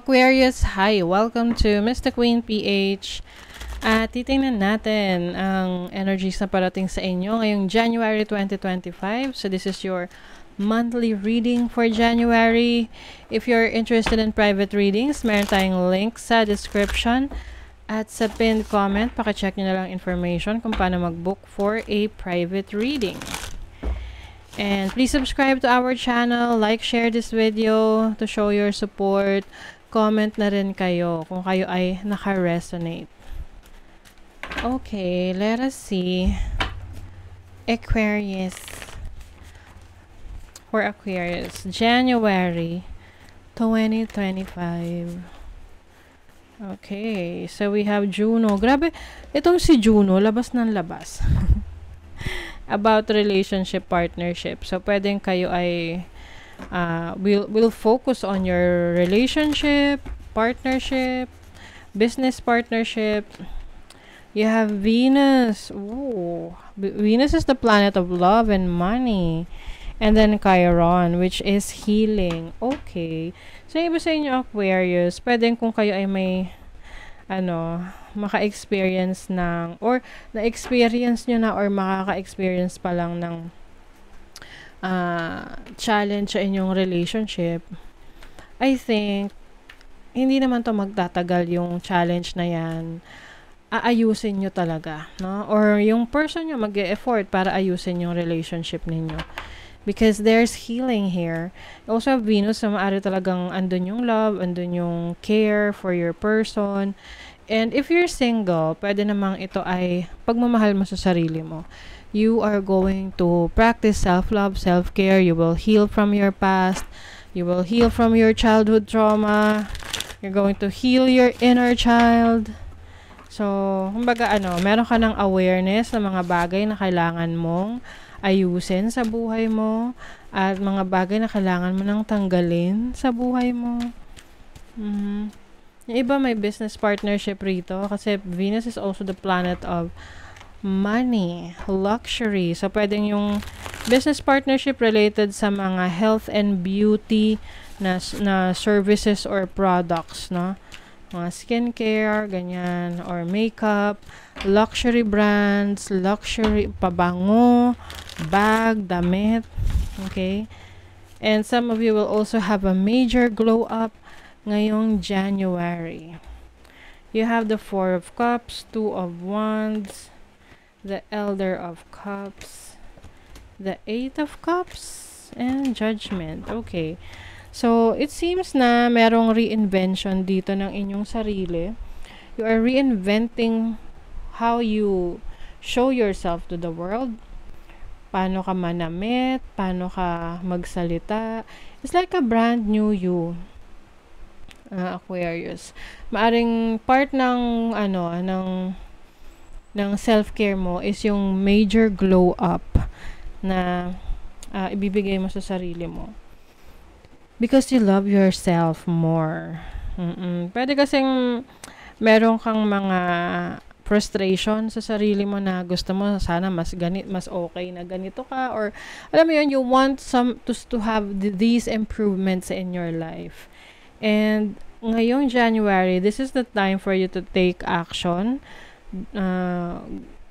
Aquarius, hi! Welcome to Mr. Queen PH. At titingnan natin ang energies na parating sa inyo ngayong January 2025. So this is your monthly reading for January. If you're interested in private readings, meron tayong link sa description. At sa pinned comment, pakicheck nyo na lang information kung paano mag-book for a private reading. And please subscribe to our channel, like, share this video to show your support. Comment na rin kayo kung kayo ay naka-resonate. Okay, let us see. Aquarius. For Aquarius, January 2025. Okay, so we have Juno. Grabe, itong si Juno, labas ng labas. About relationship, partnership. So, pwedeng kayo ay we'll focus on your relationship, partnership, business partnership. You have Venus. Ooh. Venus is the planet of love and money. And then Chiron, which is healing. Okay. So, iba sa inyo, Aquarius, pwedeng kung kayo ay may maka-experience ng, or na-experience nyo na, or makaka-experience pa lang ng challenge sa inyong relationship. I think hindi naman to magtatagal yung challenge na yan. Aayusin nyo talaga, no? Or yung person nyo mag-e-effort para ayusin yung relationship ninyo. Because there's healing here. Also, Venus, na maaari talagang andun yung love, andun yung care for your person. And if you're single, pwede namang ito ay pagmamahal mo sa sarili mo. You are going to practice self-love, self-care. You will heal from your past. You will heal from your childhood trauma. You're going to heal your inner child. So, kumbaga meron ka ng awareness ng mga bagay na kailangan mong ayusin sa buhay mo at mga bagay na kailangan mo nang tanggalin sa buhay mo. Yung iba may business partnership rito kasi Venus is also the planet of money, luxury. So, pwedeng yung business partnership related sa mga health and beauty na services or products, no? Mga skincare, ganyan, or makeup, luxury brands, luxury pabango, bag, damit, okay? And some of you will also have a major glow up ngayong January. You have the Four of Cups, Two of Wands, the Elder of Cups, the Eight of Cups, and Judgment. Okay. So, it seems na merong reinvention dito ng inyong sarili. You are reinventing how you show yourself to the world. Paano ka manamit, paano ka magsalita. It's like a brand new you. Aquarius. Maaring part ng ng self-care mo is yung major glow up na ibibigay mo sa sarili mo. Because you love yourself more. Pwede kasing meron kang mga frustration sa sarili mo na gusto mo sana mas okay na ganito ka, or alam mo yun, you want to have these improvements in your life. And ngayong January, this is the time for you to take action.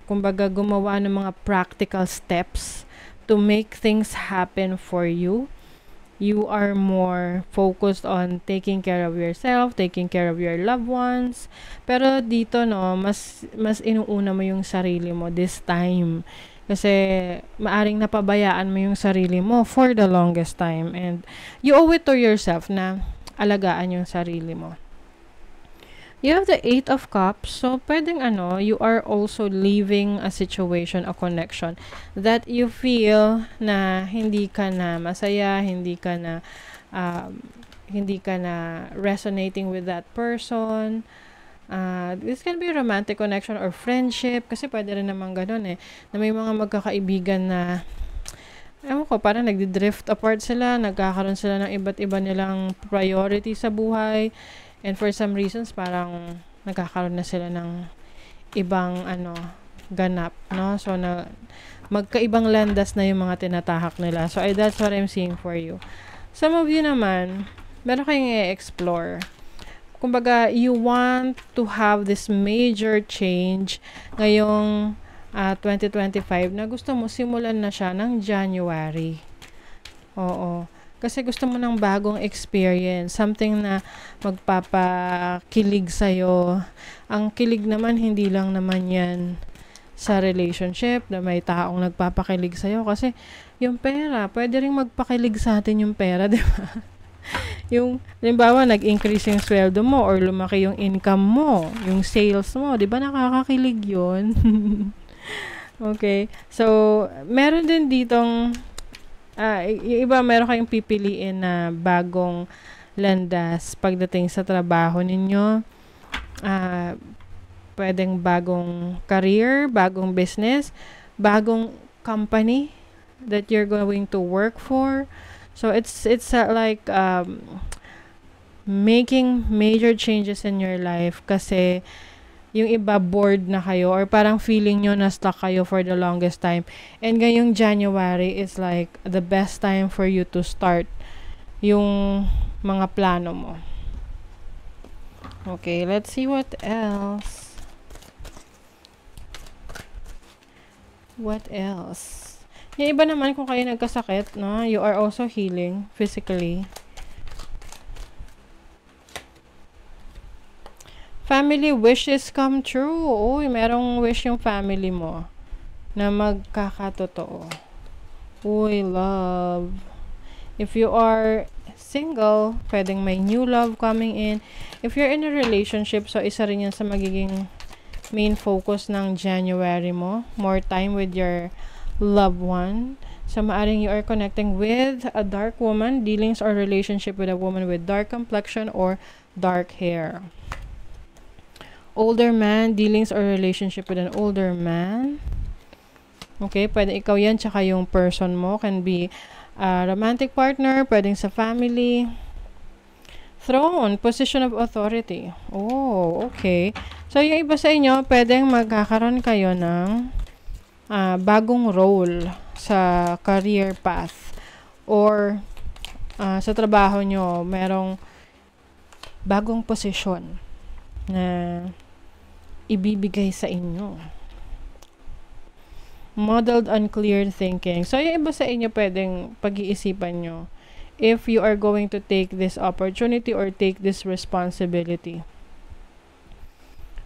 Kumbaga gumawa ng mga practical steps to make things happen for you. You are more focused on taking care of yourself, taking care of your loved ones. Pero dito, mas inuuna mo yung sarili mo this time. Kasi maaring napabayaan mo yung sarili mo for the longest time. And you owe it to yourself na alagaan yung sarili mo. You have the Eight of Cups. So, pwedeng you are also leaving a situation, a connection that you feel na hindi ka na masaya, hindi ka na resonating with that person. This can be a romantic connection or friendship, kasi pwede rin naman ganun na may mga magkakaibigan na parang nagdi-drift apart sila, nagkakaroon sila ng iba't iba nilang priority sa buhay. And for some reasons, parang nagkakaroon na sila ng ibang ganap, no? So, magkaibang landas na yung mga tinatahak nila. So, that's what I'm seeing for you. Some of you naman, meron kayong i-explore. kumbaga, you want to have this major change ngayong 2025 na gusto mo simulan na siya ng January. Oo. Kasi gusto mo ng bagong experience, something na magpapakilig sa'yo. Ang kilig naman, hindi lang naman yan sa relationship na may taong nagpapakilig sa'yo. Kasi yung pera, pwede rin magpakilig sa atin yung pera, di ba? Yung, halimbawa, nag-increase yung sweldo mo or lumaki yung income mo, yung sales mo, di ba nakakakilig yun? Okay. So, meron din ditong yung iba, meron kayong pipiliin na bagong landas pagdating sa trabaho ninyo. Pwedeng bagong career, bagong business, bagong company that you're going to work for. So, it's like making major changes in your life kasi yung iba bored na kayo or parang feeling nyo na stuck kayo for the longest time. And ngayong January is like the best time for you to start yung mga plano mo. Okay, let's see what else. What else? Yung iba naman kung kayo nagkasakit, no? You are also healing physically. Family wishes come true. Uy, merong wish yung family mo na magkakatotoo. Uy, love. If you are single, pwedeng may new love coming in. If you're in a relationship, so isa rin yan sa magiging main focus ng January mo. More time with your loved one. So, maaring you are connecting with a dark woman, dealings or relationship with a woman with dark complexion or dark hair. Older man, dealings or relationship with an older man. Okay, pwede ikaw yan, tsaka yung person mo can be a romantic partner, pwedeng sa family. Throne, position of authority. Oh, okay. So, yung iba sa inyo, pwedeng magkakaroon kayo ng bagong role sa career path or sa trabaho nyo, merong bagong posisyon na ibibigay sa inyo. Modeled on clear thinking. So, yung iba sa inyo pwedeng pag-iisipan nyo if you are going to take this opportunity or take this responsibility.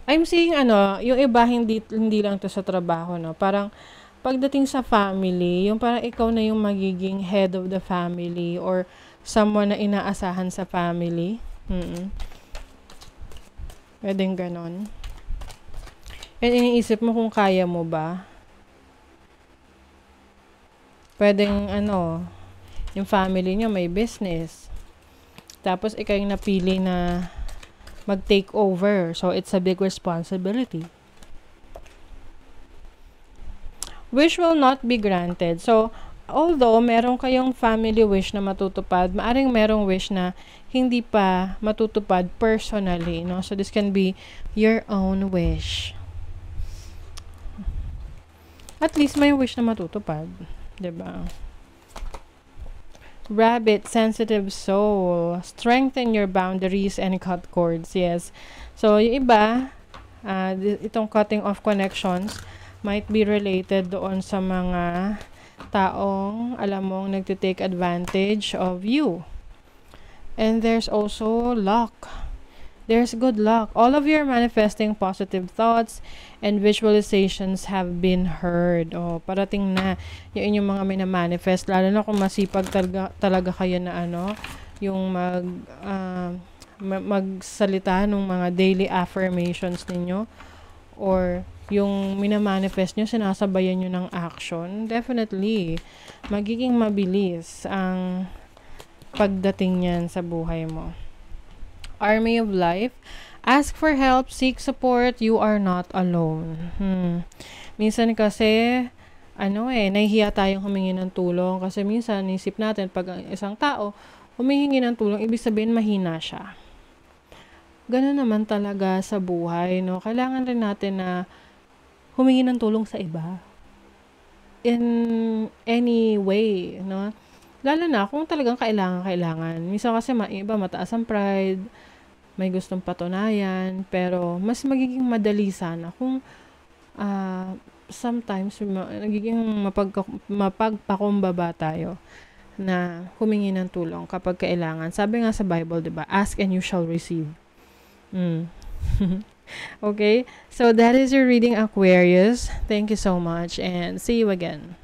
I'm seeing yung iba hindi lang to sa trabaho, no? Parang pagdating sa family, yung parang ikaw na yung magiging head of the family or someone na inaasahan sa family. Pwedeng ganon. And iniisip mo kung kaya mo ba. Pwedeng yung family nyo may business. Tapos ikaw yung napili na mag-take over. So, it's a big responsibility. Wish will not be granted. So, although meron kayong family wish na matutupad, maaring merong wish na hindi pa matutupad personally, no? So, this can be your own wish. At least may wish na matutupad. Diba? Rabbit, sensitive soul. Strengthen your boundaries and cut cords. Yes. So, yung iba, itong cutting off connections might be related doon sa mga taong, alam mong, nagtitake advantage of you. And there's also luck. There's good luck. All of your manifesting positive thoughts and visualizations have been heard. Oh, parating na yung inyong mga minamanifest. Lalo na kung masipag talaga kayo na yung magsalita ng mga daily affirmations ninyo. Or yung minamanifest nyo, sinasabayan nyo ng action. Definitely, magiging mabilis ang pagdating yan sa buhay mo. Army of Life. Ask for help, seek support, you are not alone. Minsan kasi, nahihiya tayong humingi ng tulong kasi minsan, isip natin, pag isang tao humihingi ng tulong, ibig sabihin mahina siya. Ganun naman talaga sa buhay, no? Kailangan rin natin na humingi ng tulong sa iba. In any way, no? Lalo na kung talagang kailangan. Minsan kasi iba mataas ang pride, may gustong patunayan, pero mas magiging madali sana kung sometimes nagiging mapagpakumbaba tayo na humingi ng tulong kapag kailangan. Sabi nga sa Bible, 'di ba? Ask and you shall receive. Mm. Okay? So that is your reading, Aquarius. Thank you so much and see you again.